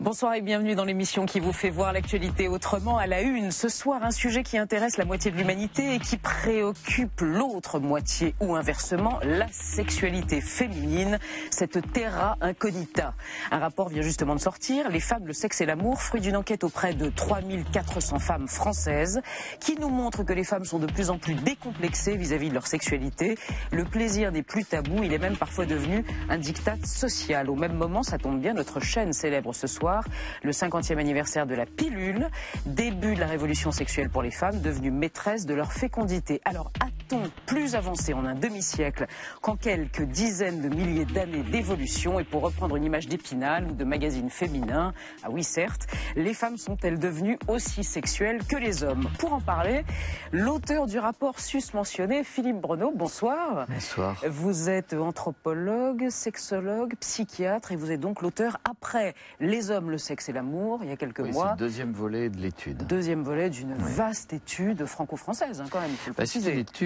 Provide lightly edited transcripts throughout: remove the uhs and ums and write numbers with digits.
Bonsoir et bienvenue dans l'émission qui vous fait voir l'actualité autrement. À la une, ce soir, un sujet qui intéresse la moitié de l'humanité et qui préoccupe l'autre moitié, ou inversement, la sexualité féminine, cette terra incognita. Un rapport vient justement de sortir, Les femmes, le sexe et l'amour, fruit d'une enquête auprès de 3400 femmes françaises, qui nous montre que les femmes sont de plus en plus décomplexées vis-à-vis de leur sexualité. Le plaisir n'est plus tabou, il est même parfois devenu un diktat social. Au même moment, ça tombe bien, notre chaîne célèbre ce soir le 50e anniversaire de la pilule, début de la révolution sexuelle pour les femmes, devenues maîtresses de leur fécondité. Alors, a-t-on plus avancé en un demi-siècle qu'en quelques dizaines de milliers d'années d'évolution? Et pour reprendre une image d'Épinal ou de magazine féminin, ah oui certes, les femmes sont-elles devenues aussi sexuelles que les hommes? Pour en parler, l'auteur du rapport susmentionné, Philippe Breneau, bonsoir. Bonsoir. Vous êtes anthropologue, sexologue, psychiatre et vous êtes donc l'auteur après Les hommes, le sexe et l'amour, il y a quelques mois. C'est le deuxième volet de l'étude. Deuxième volet d'une vaste étude franco-française, quand même, il faut le préciser. C'est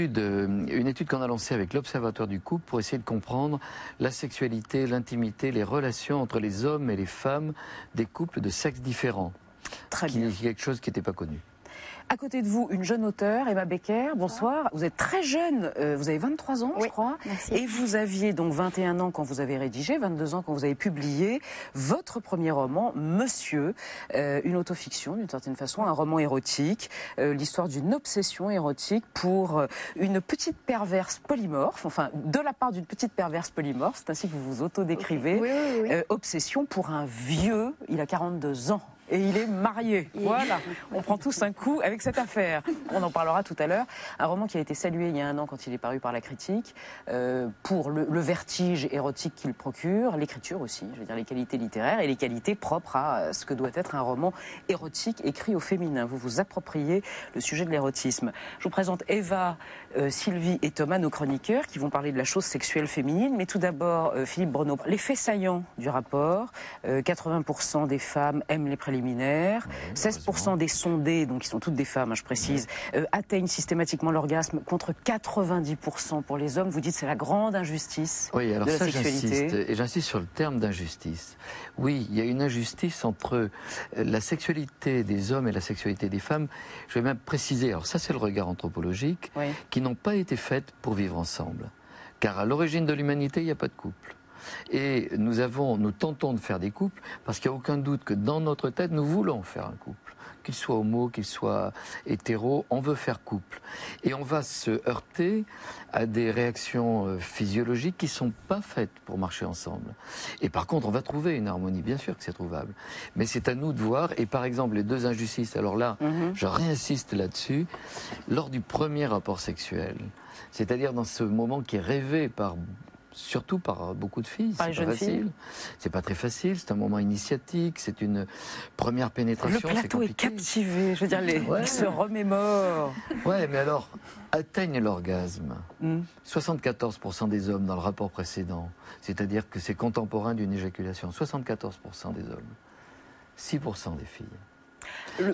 une étude qu'on a lancée avec l'Observatoire du couple pour essayer de comprendre la sexualité, l'intimité, les relations entre les hommes et les femmes des couples de sexes différents. Très bien. Quelque chose qui n'était pas connu. À côté de vous, une jeune auteure, Emma Becker, bonsoir. Vous êtes très jeune, vous avez 23 ans, oui, je crois. Merci. Et vous aviez donc 21 ans quand vous avez rédigé, 22 ans quand vous avez publié votre premier roman, Monsieur, une autofiction d'une certaine façon, un roman érotique, l'histoire d'une obsession érotique pour une petite perverse polymorphe, enfin de la part d'une petite perverse polymorphe, c'est ainsi que vous vous autodécrivez. Okay. Oui. Obsession pour un vieux, il a 42 ans. Et il est marié. Voilà, on prend tous un coup avec cette affaire. On en parlera tout à l'heure. Un roman qui a été salué il y a un an quand il est paru par la critique, pour le vertige érotique qu'il procure, l'écriture aussi, je veux dire les qualités littéraires et les qualités propres à ce que doit être un roman érotique écrit au féminin. Vous vous appropriez le sujet de l'érotisme. Je vous présente Eva, Sylvie et Thomas, nos chroniqueurs, qui vont parler de la chose sexuelle féminine. Mais tout d'abord, Philippe Breneau, les faits saillants du rapport. 80% des femmes aiment les préliminaires. 16% des sondés, donc qui sont toutes des femmes, je précise, atteignent systématiquement l'orgasme contre 90% pour les hommes. Vous dites c'est la grande injustice de la sexualité. J'insiste, et j'insiste sur le terme d'injustice. Oui, il y a une injustice entre la sexualité des hommes et la sexualité des femmes. Je vais même préciser, alors ça c'est le regard anthropologique, qui n'ont pas été faites pour vivre ensemble. Car à l'origine de l'humanité, il n'y a pas de couple. Et nous tentons de faire des couples parce qu'il n'y a aucun doute que dans notre tête, nous voulons faire un couple. Qu'il soit homo, qu'il soit hétéro, on veut faire couple. Et on va se heurter à des réactions physiologiques qui ne sont pas faites pour marcher ensemble. Et par contre, on va trouver une harmonie, bien sûr que c'est trouvable. Mais c'est à nous de voir. Et par exemple, les deux injustices, alors là, je réinsiste là-dessus, lors du premier rapport sexuel, c'est-à-dire dans ce moment qui est rêvé surtout par beaucoup de filles, c'est pas facile. C'est pas très facile, c'est un moment initiatique, c'est une première pénétration. Le plateau est captivé, je veux dire, ils se remémorent. Ouais, mais alors, atteignent l'orgasme. 74% des hommes dans le rapport précédent, c'est-à-dire que c'est contemporain d'une éjaculation. 74% des hommes, 6% des filles.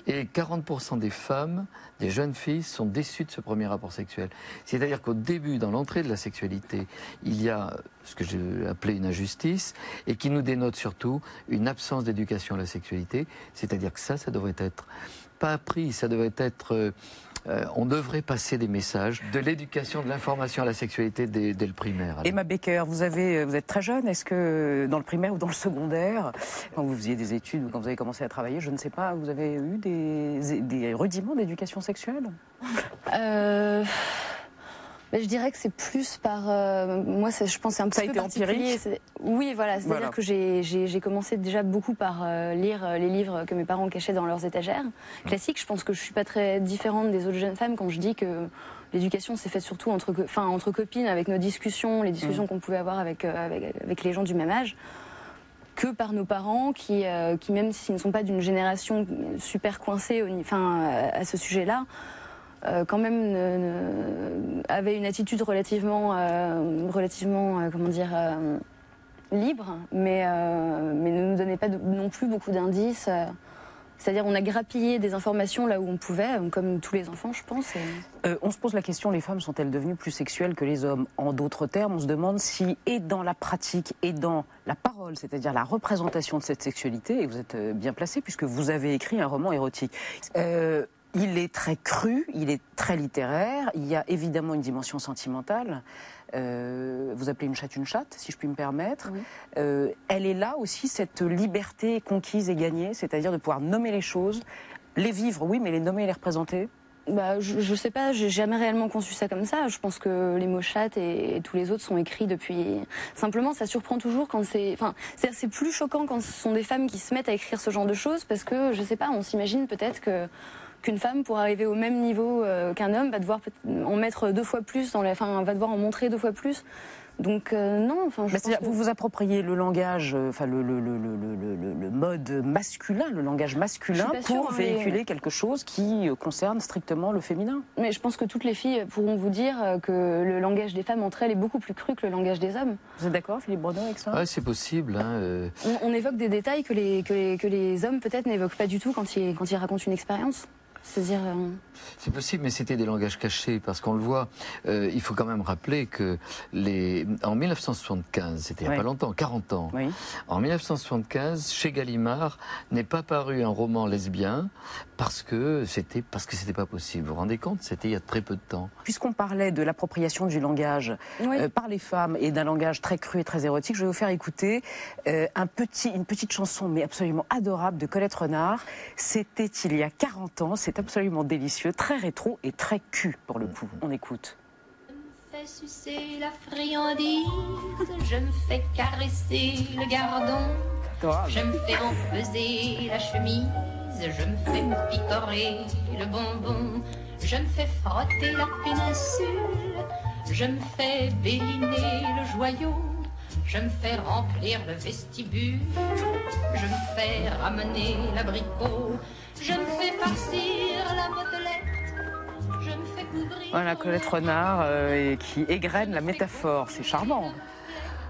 Et 40% des femmes, des jeunes filles, sont déçues de ce premier rapport sexuel. C'est-à-dire qu'au début, dans l'entrée de la sexualité, il y a ce que j'ai appelé une injustice et qui nous dénote surtout une absence d'éducation à la sexualité. C'est-à-dire que ça devrait être pas appris, ça devrait être... on devrait passer des messages de l'éducation, de l'information à la sexualité dès le primaire. Emma Becker, vous êtes très jeune, est-ce que dans le primaire ou dans le secondaire, quand vous faisiez des études ou quand vous avez commencé à travailler, je ne sais pas, vous avez eu des rudiments d'éducation sexuelle? Je dirais que c'est plus par... moi, je pense que c'est un petit peu particulier. Oui, voilà. C'est-à-dire que j'ai commencé déjà beaucoup par lire les livres que mes parents cachaient dans leurs étagères classiques. Je pense que je suis pas très différente des autres jeunes femmes quand je dis que l'éducation s'est faite surtout entre copines, avec nos discussions, les discussions qu'on pouvait avoir avec les gens du même âge, que par nos parents qui même s'ils ne sont pas d'une génération super coincée à ce sujet-là, quand même avait une attitude relativement libre, mais ne nous donnait pas non plus beaucoup d'indices C'est-à-dire on a grappillé des informations là où on pouvait, comme tous les enfants, je pense. On se pose la question, les femmes sont-elles devenues plus sexuelles que les hommes? En d'autres termes, on se demande si, et dans la pratique, et dans la parole, c'est-à-dire la représentation de cette sexualité, et vous êtes bien placé puisque vous avez écrit un roman érotique. Il est très cru, il est très littéraire, il y a évidemment une dimension sentimentale. Vous appelez une chatte, si je puis me permettre. Oui. Elle est là aussi, cette liberté conquise et gagnée, c'est-à-dire de pouvoir nommer les choses, les vivre, oui, mais les nommer et les représenter. Bah, je sais pas, j'ai jamais réellement conçu ça comme ça. Je pense que les mots chatte et tous les autres sont écrits depuis... Simplement, ça surprend toujours quand c'est... Enfin, c'est plus choquant quand ce sont des femmes qui se mettent à écrire ce genre de choses parce que, je sais pas, on s'imagine peut-être qu'une femme, pour arriver au même niveau qu'un homme, va devoir en mettre 2 fois plus, va devoir en montrer 2 fois plus. Donc non, enfin, vous vous appropriez le langage, le mode masculin, le langage masculin pour véhiculer quelque chose qui concerne strictement le féminin. Mais je pense que toutes les filles pourront vous dire que le langage des femmes entre elles est beaucoup plus cru que le langage des hommes. Vous êtes d'accord, Philippe Bredon, avec ça? Oui, c'est possible. Hein, on évoque des détails que les hommes peut-être n'évoquent pas du tout quand ils racontent une expérience. C'est-à-dire... C'est possible, mais c'était des langages cachés, parce qu'on le voit, il faut quand même rappeler que en 1975, c'était il n'y a pas longtemps, 40 ans, oui. En 1975, chez Gallimard, n'est pas paru un roman lesbien parce que c'était pas possible. Vous vous rendez compte? C'était il y a très peu de temps. Puisqu'on parlait de l'appropriation du langage par les femmes et d'un langage très cru et très érotique, je vais vous faire écouter une petite chanson, mais absolument adorable, de Colette Renard. C'était il y a 40 ans, c'est absolument délicieux, très rétro et très cul pour le coup. On écoute. Je me fais sucer la friandise, je me fais caresser le gardon, je me fais empeser la chemise, je me fais picorer le bonbon, je me fais frotter la péninsule, je me fais béliner le joyau, je me fais remplir le vestibule, je me fais ramener l'abricot, je me fais farcir la modelette, je me fais couvrir... Voilà, Colette Renard qui égrène la métaphore, c'est charmant.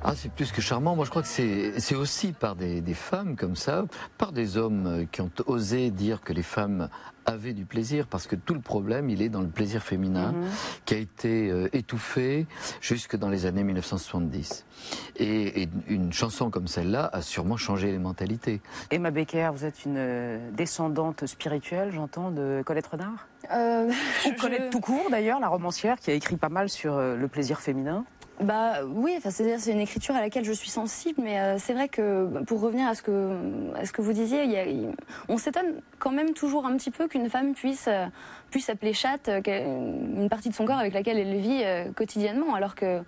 Ah, c'est plus que charmant. Moi, je crois que c'est aussi par des femmes comme ça, par des hommes qui ont osé dire que les femmes avaient du plaisir, parce que tout le problème, il est dans le plaisir féminin, qui a été étouffé jusque dans les années 1970. Et une chanson comme celle-là a sûrement changé les mentalités. Emma Becker, vous êtes une descendante spirituelle, j'entends, de Colette Renard Ou Colette tout court, d'ailleurs, la romancière, qui a écrit pas mal sur le plaisir féminin. Bah oui, c'est-à-dire c'est une écriture à laquelle je suis sensible, mais c'est vrai que pour revenir à ce que vous disiez, on s'étonne quand même toujours un petit peu qu'une femme puisse appeler chatte une partie de son corps avec laquelle elle vit quotidiennement, alors que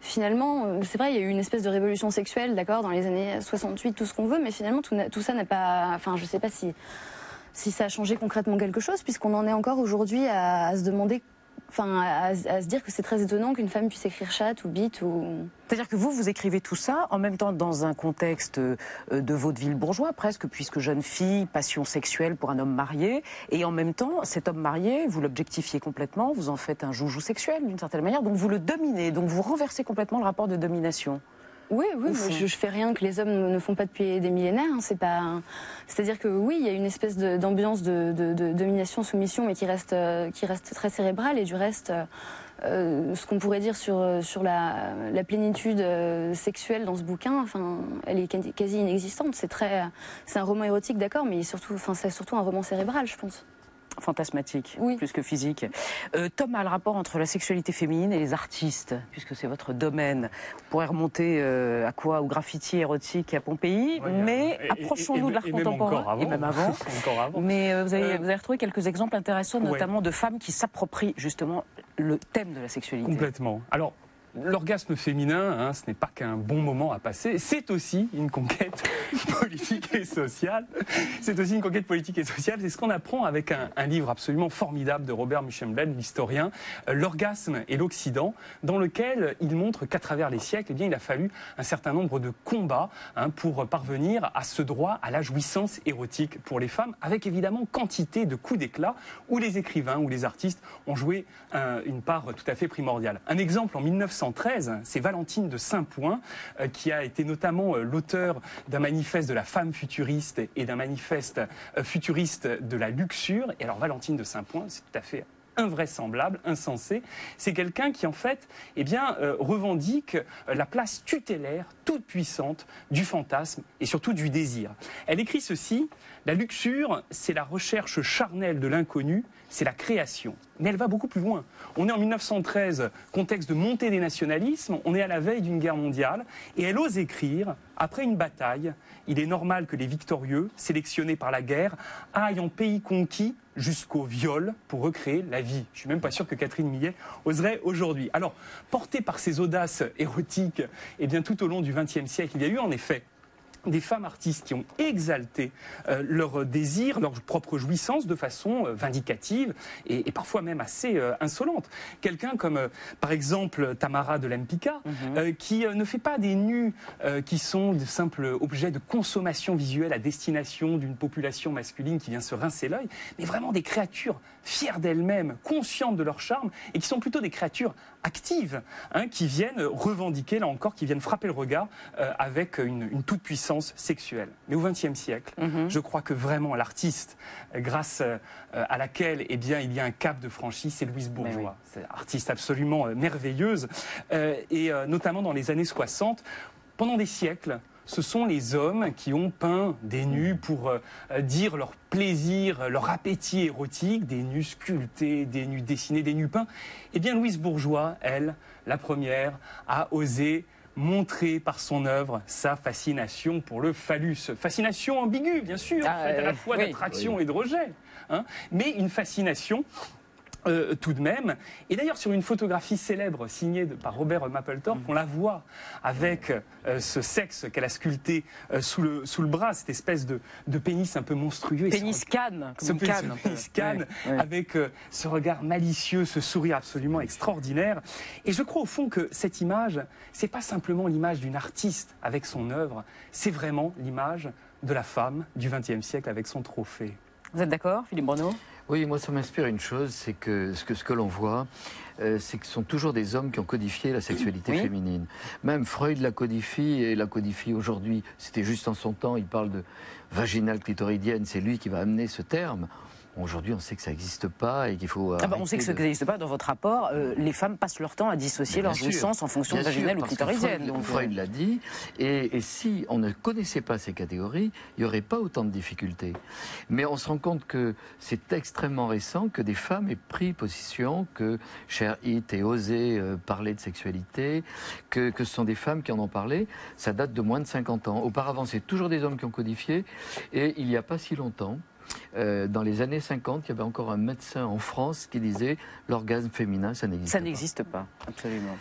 finalement, c'est vrai, il y a eu une espèce de révolution sexuelle, d'accord, dans les années 68, tout ce qu'on veut, mais finalement tout ça n'a pas, enfin je sais pas si ça a changé concrètement quelque chose, puisqu'on en est encore aujourd'hui à se demander. Enfin, à se dire que c'est très étonnant qu'une femme puisse écrire chatte ou bite ou... C'est-à-dire que vous écrivez tout ça en même temps dans un contexte de vaudeville bourgeois presque, puisque jeune fille, passion sexuelle pour un homme marié, et en même temps, cet homme marié, vous l'objectifiez complètement, vous en faites un joujou sexuel d'une certaine manière, donc vous le dominez, donc vous renversez complètement le rapport de domination. Oui, mais je fais rien que les hommes ne font pas depuis des millénaires. Hein, c'est-à-dire que oui, il y a une espèce d'ambiance de domination, soumission, mais qui reste très cérébrale. Et du reste, ce qu'on pourrait dire sur la plénitude sexuelle dans ce bouquin, enfin, elle est quasi inexistante. C'est un roman érotique, d'accord, mais c'est surtout un roman cérébral, je pense. Fantasmatique, oui. Plus que physique. Thomas, le rapport entre la sexualité féminine et les artistes, puisque c'est votre domaine. On pourrait remonter à quoi? Au graffiti érotique à Pompéi, mais approchons-nous de l'art contemporain, et même avant. Encore avant. Mais vous avez retrouvé quelques exemples intéressants, notamment de femmes qui s'approprient justement le thème de la sexualité. Complètement. Alors, l'orgasme féminin, ce n'est pas qu'un bon moment à passer, c'est aussi une conquête politique et sociale. C'est aussi une conquête politique et sociale. C'est ce qu'on apprend avec un livre absolument formidable de Robert Muchembled, l'historien, L'orgasme et l'Occident, dans lequel il montre qu'à travers les siècles, il a fallu un certain nombre de combats pour parvenir à ce droit à la jouissance érotique pour les femmes, avec évidemment quantité de coups d'éclat où les écrivains ou les artistes ont joué une part tout à fait primordiale. Un exemple en 1900. 1913, c'est Valentine de Saint-Point qui a été notamment l'auteur d'un manifeste de la femme futuriste et d'un manifeste futuriste de la luxure. Et alors Valentine de Saint-Point, c'est tout à fait invraisemblable, insensé. C'est quelqu'un qui, en fait, revendique la place tutélaire, toute puissante, du fantasme et surtout du désir. Elle écrit ceci: la luxure, c'est la recherche charnelle de l'inconnu, c'est la création. Mais elle va beaucoup plus loin. On est en 1913, contexte de montée des nationalismes, on est à la veille d'une guerre mondiale, et elle ose écrire, après une bataille, il est normal que les victorieux, sélectionnés par la guerre, aillent en pays conquis jusqu'au viol pour recréer la vie. Je ne suis même pas sûr que Catherine Millet oserait aujourd'hui. Alors, portée par ces audaces érotiques, eh bien, tout au long du XXe siècle, il y a eu en effet des femmes artistes qui ont exalté leur désir, leur propre jouissance de façon vindicative et parfois même assez insolente. Quelqu'un comme, par exemple, Tamara de Lempicka, qui ne fait pas des nus qui sont de simples objets de consommation visuelle à destination d'une population masculine qui vient se rincer l'œil, mais vraiment des créatures fières d'elles-mêmes, conscientes de leur charme, et qui sont plutôt des créatures actives, qui viennent revendiquer, là encore, qui viennent frapper le regard avec une toute-puissance sexuelle. Mais au XXe siècle, je crois que vraiment l'artiste, grâce à laquelle il y a un cap de franchi, c'est Louise Bourgeois. Oui. C'est une artiste absolument merveilleuse, et notamment dans les années 60, pendant des siècles, ce sont les hommes qui ont peint des nus pour dire leur plaisir, leur appétit érotique, des nus sculptés, des nus dessinés, des nus peints. Eh bien, Louise Bourgeois, elle, la première, a osé montrer par son œuvre sa fascination pour le phallus. Fascination ambiguë, bien sûr, à la fois d'attraction et de rejet, mais une fascination tout de même. Et d'ailleurs, sur une photographie célèbre signée par Robert Mapplethorpe, on la voit avec ce sexe qu'elle a sculpté sous le bras, cette espèce de pénis un peu monstrueux. Pénis canne, comme une canne. Pénis canne, avec ce regard malicieux, ce sourire absolument extraordinaire. Et je crois au fond que cette image, c'est pas simplement l'image d'une artiste avec son œuvre, c'est vraiment l'image de la femme du XXe siècle avec son trophée. Vous êtes d'accord, Philippe Bruneau ? Oui, moi ça m'inspire une chose, c'est que ce que l'on voit, c'est que ce sont toujours des hommes qui ont codifié la sexualité féminine. Même Freud la codifie, et la codifie aujourd'hui, c'était juste en son temps, il parle de vaginale clitoridienne, c'est lui qui va amener ce terme. Aujourd'hui, on sait que ça n'existe pas et qu'il faut... on sait que ça n'existe pas. Dans votre rapport, les femmes passent leur temps à dissocier leur jouissance en fonction de vaginale ou clitoridienne. Freud l'a dit. Et si on ne connaissait pas ces catégories, il n'y aurait pas autant de difficultés. Mais on se rend compte que c'est extrêmement récent que des femmes aient pris position, que Cher Hit ait osé parler de sexualité, que ce sont des femmes qui en ont parlé. Ça date de moins de 50 ans. Auparavant, c'est toujours des hommes qui ont codifié. Et il n'y a pas si longtemps, dans les années 50, il y avait encore un médecin en France qui disait l'orgasme féminin, ça n'existe pas. Ça n'existe pas, absolument.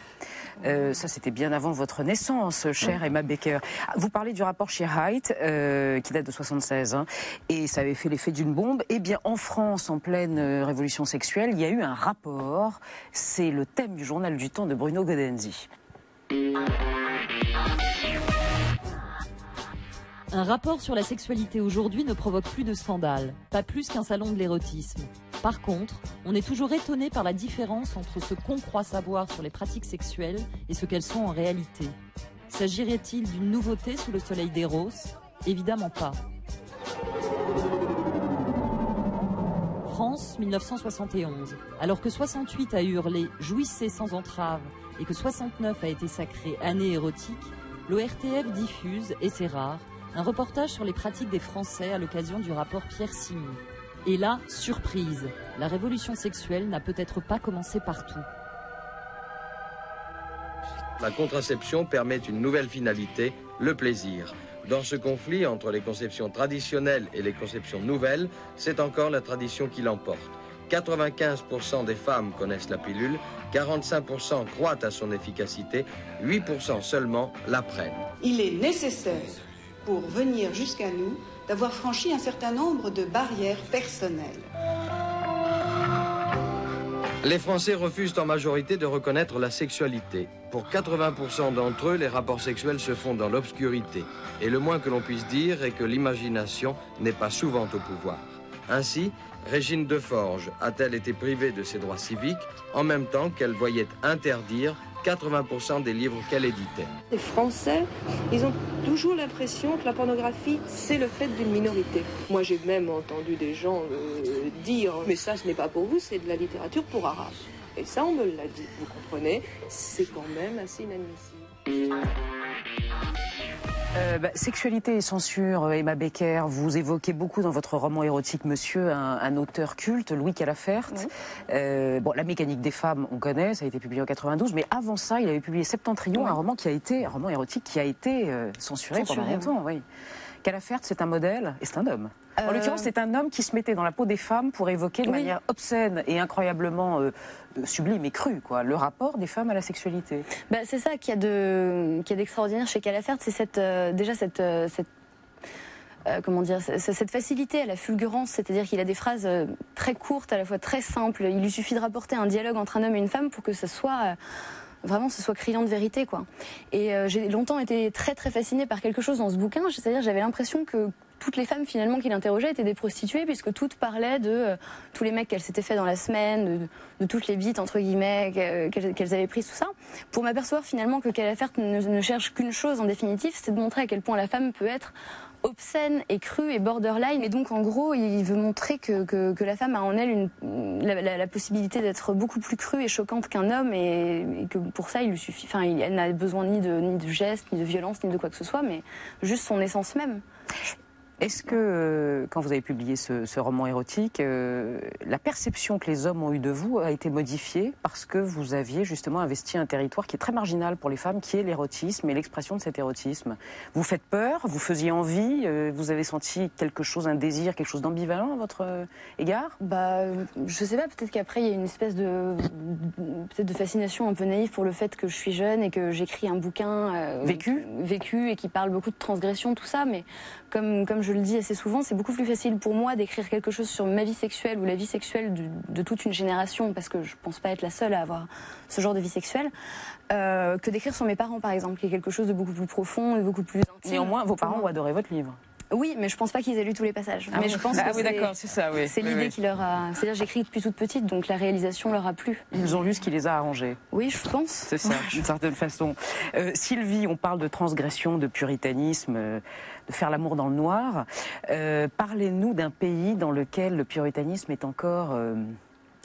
Ça, c'était bien avant votre naissance, chère Emma Becker. Vous parlez du rapport Scheer-Hite, qui date de 1976, et ça avait fait l'effet d'une bombe. Eh bien, en France, en pleine révolution sexuelle, il y a eu un rapport. C'est le thème du journal du Temps de Bruno Godenzi. Un rapport sur la sexualité aujourd'hui ne provoque plus de scandale, pas plus qu'un salon de l'érotisme. Par contre, on est toujours étonné par la différence entre ce qu'on croit savoir sur les pratiques sexuelles et ce qu'elles sont en réalité. S'agirait-il d'une nouveauté sous le soleil d'Eros ? Évidemment pas. France, 1971. Alors que 68 a hurlé « Jouissez sans entrave » et que 69 a été sacré « Année érotique », l'ORTF diffuse, et c'est rare, un reportage sur les pratiques des Français à l'occasion du rapport Pierre-Simon. Et là, surprise, la révolution sexuelle n'a peut-être pas commencé partout. La contraception permet une nouvelle finalité, le plaisir. Dans ce conflit entre les conceptions traditionnelles et les conceptions nouvelles, c'est encore la tradition qui l'emporte. 95% des femmes connaissent la pilule, 45% croient à son efficacité, 8% seulement la prennent. Il est nécessaire, pour venir jusqu'à nous, d'avoir franchi un certain nombre de barrières personnelles. Les Français refusent en majorité de reconnaître la sexualité. Pour 80% d'entre eux, les rapports sexuels se font dans l'obscurité. Et le moins que l'on puisse dire est que l'imagination n'est pas souvent au pouvoir. Ainsi, Régine Deforges a-t-elle été privée de ses droits civiques en même temps qu'elle voyait interdire 80% des livres qu'elle éditait. Les Français, ils ont toujours l'impression que la pornographie, c'est le fait d'une minorité. Moi, j'ai même entendu des gens dire « mais ça, ce n'est pas pour vous, c'est de la littérature pour arabes ». Et ça, on me l'a dit, vous comprenez, c'est quand même assez inadmissible. Sexualité et censure, Emma Becker, vous évoquez beaucoup dans votre roman érotique Monsieur, un auteur culte, Louis Calafert. Oui. La mécanique des femmes, on connaît, ça a été publié en 92, mais avant ça, il avait publié Septentrion, oui. un roman érotique qui a été censuré pendant longtemps. Oui. Calafert, c'est un modèle et c'est un homme. En l'occurrence, c'est un homme qui se mettait dans la peau des femmes pour évoquer de manière obscène et incroyablement sublime et crue, le rapport des femmes à la sexualité. C'est ça qu'il y a d'extraordinaire chez Calafert, c'est cette facilité à la fulgurance, c'est-à-dire qu'il a des phrases très courtes, à la fois très simples. Il lui suffit de rapporter un dialogue entre un homme et une femme pour que ce soit... Vraiment, ce soit criant de vérité, Et j'ai longtemps été très très fascinée par quelque chose dans ce bouquin, c'est-à-dire j'avais l'impression que toutes les femmes finalement qu'il interrogeait étaient des prostituées, puisque toutes parlaient de tous les mecs qu'elles s'étaient fait dans la semaine, de toutes les bites entre guillemets qu'elles avaient prises, tout ça, pour m'apercevoir finalement que Calafert ne cherche qu'une chose en définitive, c'est de montrer à quel point la femme peut être obscène et crue et borderline, et donc en gros il veut montrer que la femme a en elle la possibilité d'être beaucoup plus crue et choquante qu'un homme, et que pour ça il lui suffit, elle n'a besoin ni de gestes, ni de violence, ni de quoi que ce soit, mais juste son essence même. Est-ce que, quand vous avez publié ce roman érotique, la perception que les hommes ont eue de vous a été modifiée parce que vous aviez justement investi un territoire qui est très marginal pour les femmes, qui est l'érotisme et l'expression de cet érotisme? Vous faites peur? Vous faisiez envie? Vous avez senti quelque chose, un désir, quelque chose d'ambivalent à votre égard? Je sais pas, peut-être qu'après il y a une espèce de fascination un peu naïve pour le fait que je suis jeune et que j'écris un bouquin vécu et qui parle beaucoup de transgression, tout ça, mais comme je le dis assez souvent, c'est beaucoup plus facile pour moi d'écrire quelque chose sur ma vie sexuelle ou la vie sexuelle de toute une génération, parce que je pense pas être la seule à avoir ce genre de vie sexuelle, que d'écrire sur mes parents, par exemple, qui est quelque chose de beaucoup plus profond et beaucoup plus intime. Néanmoins, vos parents ont adoré votre livre. Oui, mais je pense pas qu'ils aient lu tous les passages. Mais je pense que c'est l'idée qui leur a... C'est-à-dire, j'écris depuis toute petite, donc la réalisation leur a plu. Ils ont lu ce qui les a arrangés. Oui, je pense. C'est ça, d'une certaine façon. Sylvie, on parle de transgression, de puritanisme, de faire l'amour dans le noir. Parlez-nous d'un pays dans lequel le puritanisme est encore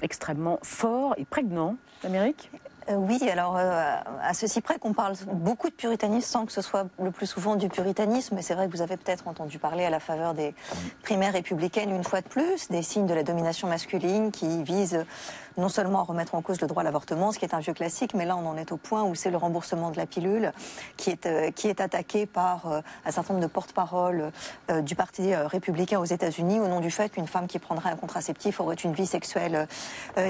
extrêmement fort et prégnant. L'Amérique ? Oui, alors à ceci près qu'on parle beaucoup de puritanisme sans que ce soit le plus souvent du puritanisme, mais c'est vrai que vous avez peut-être entendu parler à la faveur des primaires républicaines une fois de plus, des signes de la domination masculine qui visent non seulement à remettre en cause le droit à l'avortement, ce qui est un vieux classique, mais là on en est au point où c'est le remboursement de la pilule qui est attaqué par un certain nombre de porte-parole du parti républicain aux États-Unis au nom du fait qu'une femme qui prendrait un contraceptif aurait une vie sexuelle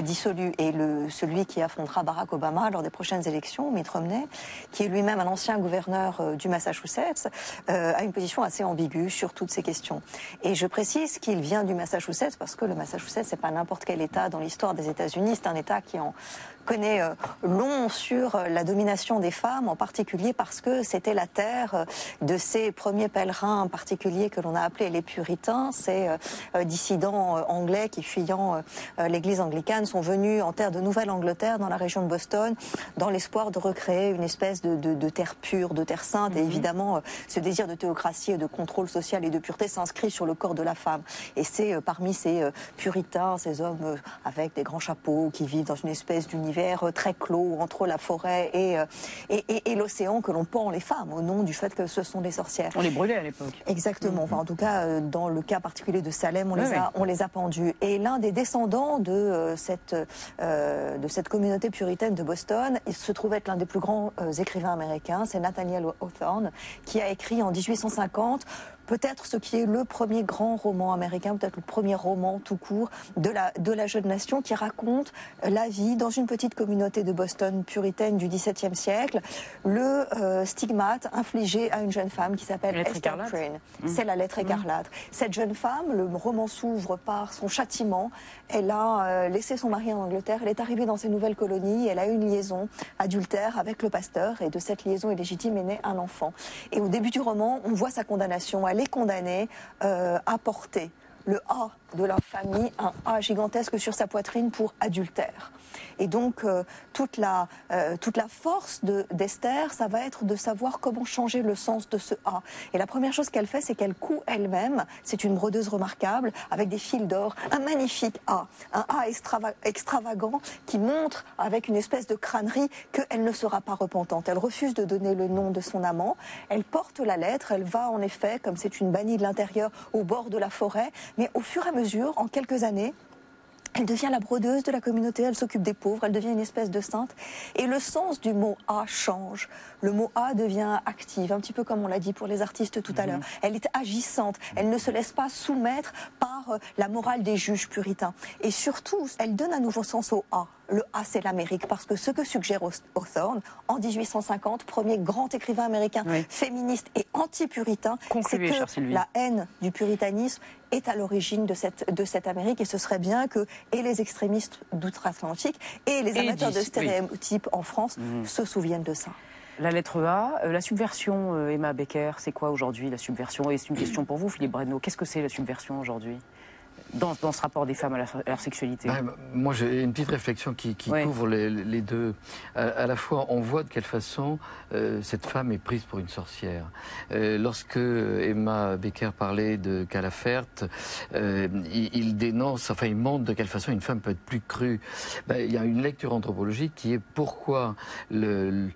dissolue. Et celui qui affrontera Barack Obama lors des prochaines élections, Mitt Romney, qui est lui-même un ancien gouverneur du Massachusetts, a une position assez ambiguë sur toutes ces questions. Et je précise qu'il vient du Massachusetts parce que le Massachusetts, c'est pas n'importe quel État dans l'histoire des États-Unis, c'est un État qui en connaît long sur la domination des femmes, en particulier parce que c'était la terre de ces premiers pèlerins en particulier que l'on a appelés les puritains, ces dissidents anglais qui, fuyant l'église anglicane, sont venus en terre de Nouvelle-Angleterre, dans la région de Boston, dans l'espoir de recréer une espèce de terre pure, de terre sainte. Et évidemment, ce désir de théocratie et de contrôle social et de pureté s'inscrit sur le corps de la femme. Et c'est parmi ces puritains, ces hommes avec des grands chapeaux qui vivent dans une espèce d'univers très clos entre la forêt et l'océan que l'on pend les femmes au nom du fait que ce sont des sorcières. On les brûlait à l'époque. Exactement. Enfin, en tout cas, dans le cas particulier de Salem, on les a pendus. Et l'un des descendants de cette communauté puritaine de Boston, il se trouve être l'un des plus grands écrivains américains, c'est Nathaniel Hawthorne, qui a écrit en 1850 peut-être ce qui est le premier grand roman américain, peut-être le premier roman tout court de la jeune nation, qui raconte la vie dans une petite communauté de Boston puritaine du XVIIe siècle, le stigmate infligé à une jeune femme qui s'appelle Esther Prynne. C'est la lettre écarlate. Cette jeune femme, le roman s'ouvre par son châtiment. Elle a laissé son mari en Angleterre, elle est arrivée dans ces nouvelles colonies, elle a eu une liaison adultère avec le pasteur, et de cette liaison illégitime est né un enfant. Et au début du roman, on voit sa condamnation. Elle est condamnée à porter le A de la famille, un A gigantesque sur sa poitrine pour adultère. Et donc, toute la force d'Esther, ça va être de savoir comment changer le sens de ce A. Et la première chose qu'elle fait, c'est qu'elle coud elle-même, c'est une brodeuse remarquable, avec des fils d'or, un magnifique A, un A extravagant qui montre avec une espèce de crânerie qu'elle ne sera pas repentante. Elle refuse de donner le nom de son amant, elle porte la lettre, elle va en effet, comme c'est une bannie de l'intérieur, au bord de la forêt, mais au fur et à mesure, en quelques années, elle devient la brodeuse de la communauté, elle s'occupe des pauvres, elle devient une espèce de sainte. Et le sens du mot A change. Le mot A devient active, un petit peu comme on l'a dit pour les artistes tout à l'heure. Elle est agissante, elle ne se laisse pas soumettre par la morale des juges puritains. Et surtout, elle donne un nouveau sens au A. Le A, c'est l'Amérique, parce que ce que suggère Hawthorne, en 1850, premier grand écrivain américain féministe et anti-puritain, c'est que la haine du puritanisme est à l'origine de cette Amérique, et ce serait bien que et les extrémistes d'outre-Atlantique et les amateurs de stéréotypes en France se souviennent de ça. La lettre A, la subversion, Emma Becker, c'est quoi aujourd'hui la subversion? Et c'est une question pour vous, Philippe Breno. Qu'est-ce que c'est la subversion aujourd'hui dans ce rapport des femmes à leur sexualité? Moi, j'ai une petite réflexion qui couvre les deux. À la fois, on voit de quelle façon cette femme est prise pour une sorcière. Lorsque Emma Becker parlait de Calafert, il dénonce, enfin, il montre de quelle façon une femme peut être plus crue. Il y a une lecture anthropologique qui est pourquoi le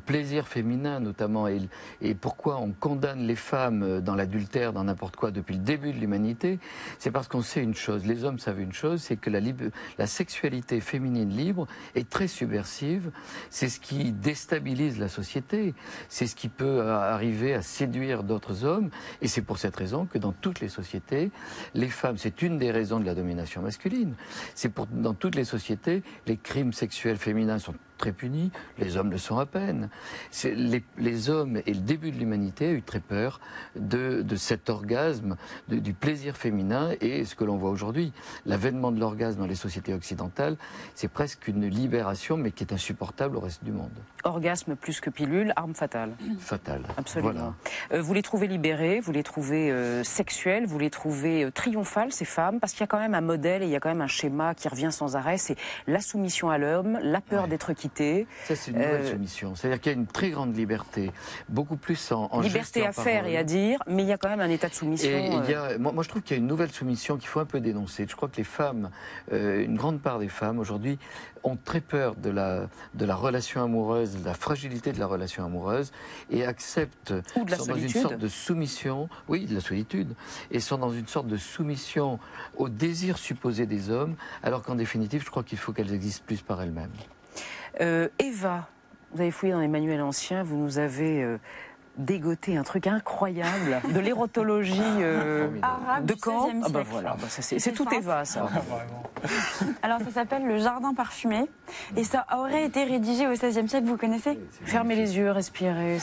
plaisir féminin, notamment, et pourquoi on condamne les femmes dans l'adultère, dans n'importe quoi, depuis le début de l'humanité, c'est parce qu'on sait une chose, les hommes savent une chose, c'est que la sexualité féminine libre est très subversive, c'est ce qui déstabilise la société, c'est ce qui peut arriver à séduire d'autres hommes, et c'est pour cette raison que dans toutes les sociétés, les femmes, c'est une des raisons de la domination masculine, dans toutes les sociétés, les crimes sexuels féminins sont très punis, les hommes le sont à peine. Les hommes et le début de l'humanité a eu très peur de cet orgasme, du plaisir féminin, et ce que l'on voit aujourd'hui, l'avènement de l'orgasme dans les sociétés occidentales, c'est presque une libération, mais qui est insupportable au reste du monde. Orgasme plus que pilule, arme fatale. Fatale. Absolument. Voilà. Vous les trouvez libérées, vous les trouvez sexuelles, vous les trouvez triomphales, ces femmes, parce qu'il y a quand même un modèle et il y a quand même un schéma qui revient sans arrêt, c'est la soumission à l'homme, la peur d'être quitté. Ça, c'est une nouvelle soumission. C'est-à-dire qu'il y a une très grande liberté, beaucoup plus en liberté à faire et à dire, mais il y a quand même un état de soumission. Moi, je trouve qu'il y a une nouvelle soumission qu'il faut un peu dénoncer. Je crois que les femmes, une grande part des femmes aujourd'hui, ont très peur de la relation amoureuse, de la fragilité de la relation amoureuse, et acceptent, ou de la sont solitude. dans une sorte de soumission, oui, de la solitude, et sont dans une sorte de soumission au désir supposé des hommes, alors qu'en définitive, je crois qu'il faut qu'elles existent plus par elles-mêmes. Eva, vous avez fouillé dans les manuels anciens, vous nous avez dégoté un truc incroyable de l'érotologie arabe de Caen. du XVIe siècle. Voilà, c'est tout Eva, ça. Alors ça s'appelle le Jardin parfumé et ça aurait été rédigé au XVIe siècle, vous connaissez? Fermez les yeux, respirez.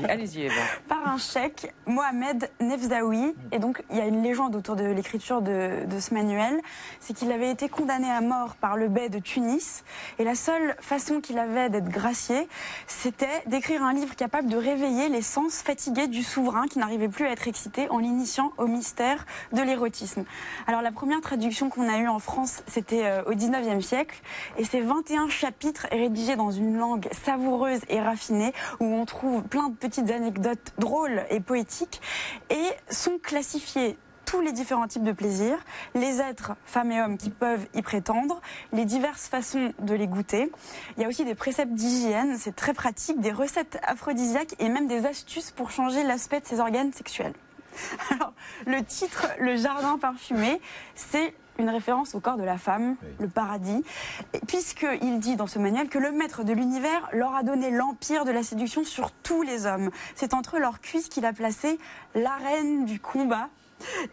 Allez-y Eva. Par un cheikh, Mohamed Nefzaoui, et donc il y a une légende autour de l'écriture de ce manuel, c'est qu'il avait été condamné à mort par le bey de Tunis et la seule façon qu'il avait d'être gracié, c'était d'écrire un livre capable de révéler les sens fatigués du souverain qui n'arrivait plus à être excité en l'initiant au mystère de l'érotisme. Alors la première traduction qu'on a eue en France, c'était au XIXe siècle, et c'est 21 chapitres rédigés dans une langue savoureuse et raffinée, où on trouve plein de petites anecdotes drôles et poétiques, et sont classifiés tous les différents types de plaisirs, les êtres, femmes et hommes, qui peuvent y prétendre, les diverses façons de les goûter. Il y a aussi des préceptes d'hygiène, c'est très pratique, des recettes aphrodisiaques et même des astuces pour changer l'aspect de ses organes sexuels. Alors, le titre, le jardin parfumé, c'est une référence au corps de la femme, le paradis, puisqu'il dit dans ce manuel que le maître de l'univers leur a donné l'empire de la séduction sur tous les hommes. C'est entre leurs cuisses qu'il a placé l'arène du combat,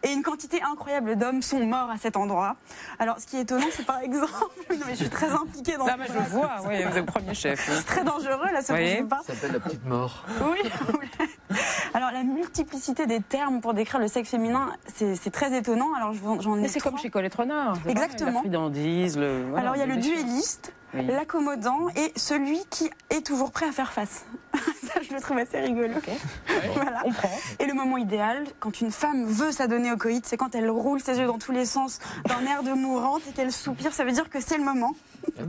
et une quantité incroyable d'hommes sont morts à cet endroit. Alors, ce qui est étonnant, c'est par exemple... Non, mais je suis très impliquée dans... Non, mais je le vois, oui, vous êtes le premier chef. C'est très dangereux, là, ce que je pas. Ça s'appelle la petite mort. Oui. Alors, la multiplicité des termes pour décrire le sexe féminin, c'est très étonnant. Alors, j'en ai... Mais c'est comme chez Colette Renard. Exactement. La friandise, voilà, alors, il y a le duelliste, l'accommodant et celui qui est toujours prêt à faire face. Ça, je le trouve assez rigolo. Okay. Voilà. On prend. Et le moment idéal, quand une femme veut s'adonner au coït, c'est quand elle roule ses yeux dans tous les sens d'un air de mourante et qu'elle soupire. Ça veut dire que c'est le moment.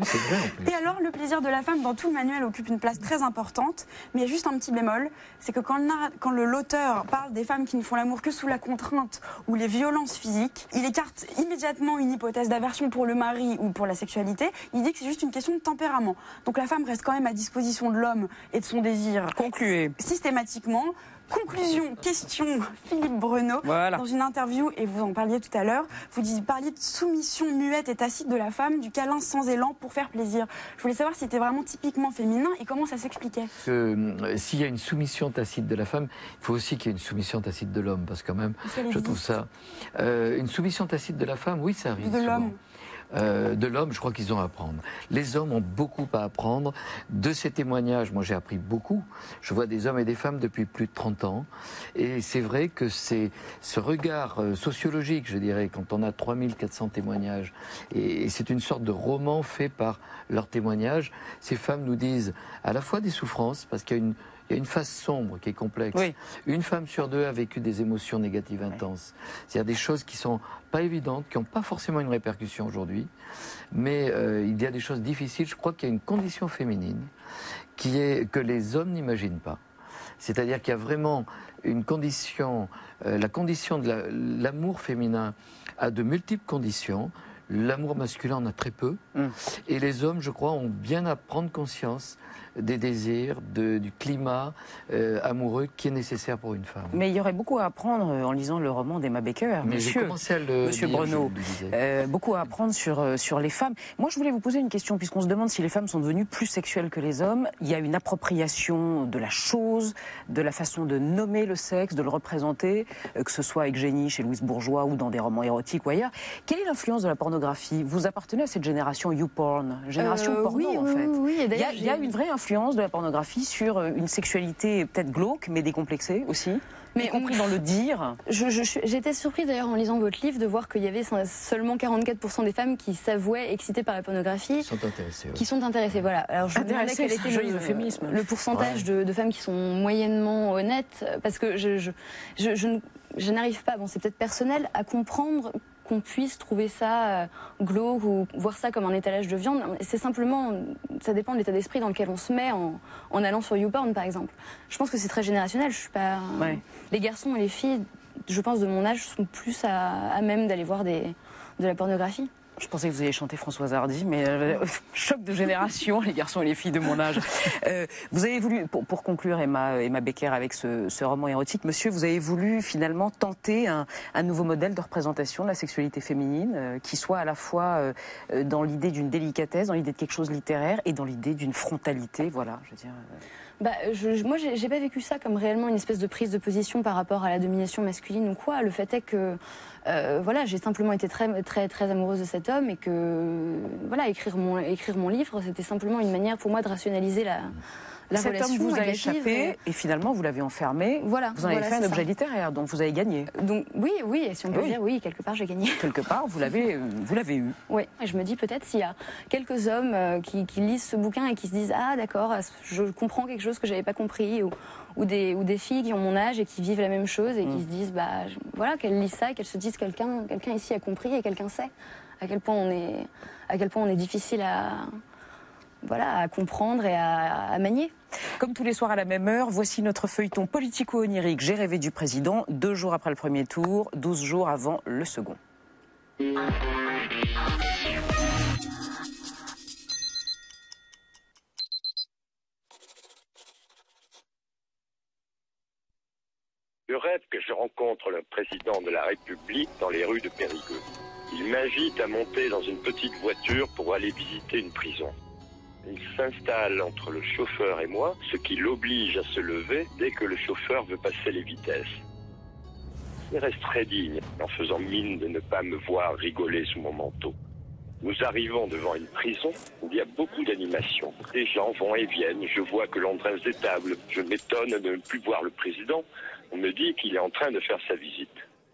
C'est vrai en plus. Et alors, le plaisir de la femme dans tout le manuel occupe une place très importante, mais il y a juste un petit bémol, c'est que quand l'auteur parle des femmes qui ne font l'amour que sous la contrainte ou les violences physiques, il écarte immédiatement une hypothèse d'aversion pour le mari ou pour la sexualité. Il dit que c'est juste une question de tempérament. Donc la femme reste quand même à disposition de l'homme et de son désir. Concluez. Systématiquement. Conclusion, question, Philippe Bruneau, dans une interview, et vous en parliez tout à l'heure, vous parliez de soumission muette et tacite de la femme, du câlin sans élan pour faire plaisir. Je voulais savoir si c'était vraiment typiquement féminin et comment ça s'expliquait. S'il y a une soumission tacite de la femme, il faut aussi qu'il y ait une soumission tacite de l'homme, parce que quand même, je trouve ça... une soumission tacite de la femme, oui, ça arrive de l'homme. De l'homme, je crois qu'ils ont à apprendre. Les hommes ont beaucoup à apprendre. De ces témoignages, moi j'ai appris beaucoup. Je vois des hommes et des femmes depuis plus de 30 ans. Et c'est vrai que c'est ce regard sociologique, je dirais, quand on a 3400 témoignages, et c'est une sorte de roman fait par leurs témoignages, ces femmes nous disent à la fois des souffrances, parce qu'il y a une phase sombre qui est complexe. Oui. Une femme sur deux a vécu des émotions négatives intenses. C'est-à-dire des choses qui sont pas évidentes, qui n'ont pas forcément une répercussion aujourd'hui, mais il y a des choses difficiles. Je crois qu'il y a une condition féminine qui est que les hommes n'imaginent pas. C'est-à-dire qu'il y a vraiment une condition, la condition de l'amour féminin a de multiples conditions. L'amour masculin en a très peu. Et les hommes, je crois, ont bien à prendre conscience des désirs, du climat amoureux qui est nécessaire pour une femme. Mais il y aurait beaucoup à apprendre en lisant le roman d'Emma Becker, monsieur Bruneau. Beaucoup à apprendre sur les femmes. Moi, je voulais vous poser une question, puisqu'on se demande si les femmes sont devenues plus sexuelles que les hommes. Il y a une appropriation de la chose, de la façon de nommer le sexe, de le représenter, que ce soit avec Génie, chez Louise Bourgeois, ou dans des romans érotiques ou ailleurs. Quelle est l'influence de la pornographie? Vous appartenez à cette génération YouPorn, génération porno en fait. Oui, il y a une vraie influence de la pornographie sur une sexualité peut-être glauque, mais décomplexée aussi, y compris dans le dire. J'étais surprise d'ailleurs en lisant votre livre de voir qu'il y avait seulement 44% des femmes qui s'avouaient excitées par la pornographie. Qui sont intéressées. Voilà. Alors je me demandais quel était le pourcentage de femmes qui sont moyennement honnêtes, parce que je n'arrive pas, bon c'est peut-être personnel, à comprendre qu'on puisse trouver ça glauque ou voir ça comme un étalage de viande. C'est simplement, ça dépend de l'état d'esprit dans lequel on se met en allant sur YouPorn par exemple. Je pense que c'est très générationnel. Je suis pas. Les garçons et les filles, je pense de mon âge, sont plus à même d'aller voir de la pornographie. Je pensais que vous alliez chanter Françoise Hardy, mais choc de génération, les garçons et les filles de mon âge. Vous avez voulu, pour conclure Emma Becker avec ce roman érotique, monsieur, vous avez voulu finalement tenter un nouveau modèle de représentation de la sexualité féminine, qui soit à la fois dans l'idée d'une délicatesse, dans l'idée de quelque chose de littéraire et dans l'idée d'une frontalité, voilà, je veux dire... moi, j'ai pas vécu ça comme réellement une espèce de prise de position par rapport à la domination masculine ou quoi. Le fait est que, voilà, j'ai simplement été très, très, très amoureuse de cet homme et que, voilà, écrire mon livre, c'était simplement une manière pour moi de rationaliser la cet relation. Homme vous a échappé et finalement vous l'avez enfermé. Voilà. Vous en avez fait un objet littéraire, donc vous avez gagné. Donc oui, et si on peut dire oui, quelque part j'ai gagné. Quelque part, vous l'avez eu. Oui, et je me dis peut-être s'il y a quelques hommes qui lisent ce bouquin et qui se disent ah d'accord, je comprends quelque chose que j'avais pas compris, ou des filles qui ont mon âge et qui vivent la même chose et qui se disent voilà, qu'elles lisent ça et qu'elles se disent quelqu'un ici a compris et quelqu'un sait à quel point on est difficile à comprendre et à manier. Comme tous les soirs à la même heure, voici notre feuilleton politico-onirique J'ai rêvé du président, 2 jours après le premier tour, 12 jours avant le second. Je rêve que je rencontre le président de la République dans les rues de Périgueux. Il m'invite à monter dans une petite voiture pour aller visiter une prison. Il s'installe entre le chauffeur et moi, ce qui l'oblige à se lever dès que le chauffeur veut passer les vitesses. Il reste très digne, en faisant mine de ne pas me voir rigoler sous mon manteau. Nous arrivons devant une prison où il y a beaucoup d'animation. Les gens vont et viennent, je vois que l'on dresse des tables. Je m'étonne de ne plus voir le président. On me dit qu'il est en train de faire sa visite.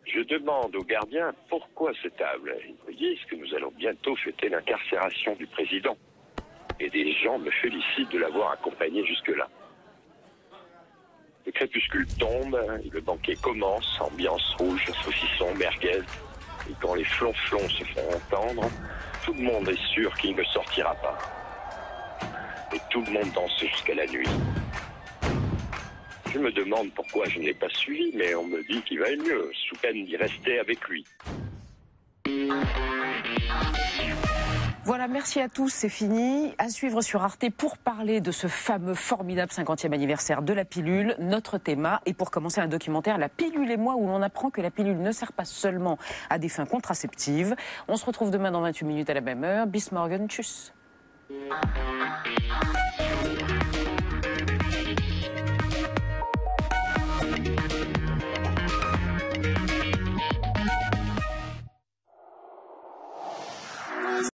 Je demande aux gardiens pourquoi ces tables. Ils me disent que nous allons bientôt fêter l'incarcération du président. Et des gens me félicitent de l'avoir accompagné jusque-là. Le crépuscule tombe, le banquet commence, ambiance rouge, saucisson, merguez. Et quand les flonflons se font entendre, tout le monde est sûr qu'il ne sortira pas. Et tout le monde danse jusqu'à la nuit. Je me demande pourquoi je ne l'ai pas suivi, mais on me dit qu'il va mieux, sous peine d'y rester avec lui. Voilà, merci à tous, c'est fini. À suivre sur Arte pour parler de ce fameux formidable 50e anniversaire de la pilule, notre thème. Et pour commencer un documentaire, La pilule et moi, où l'on apprend que la pilule ne sert pas seulement à des fins contraceptives. On se retrouve demain dans 28 minutes à la même heure. Bis morgen, tchuss.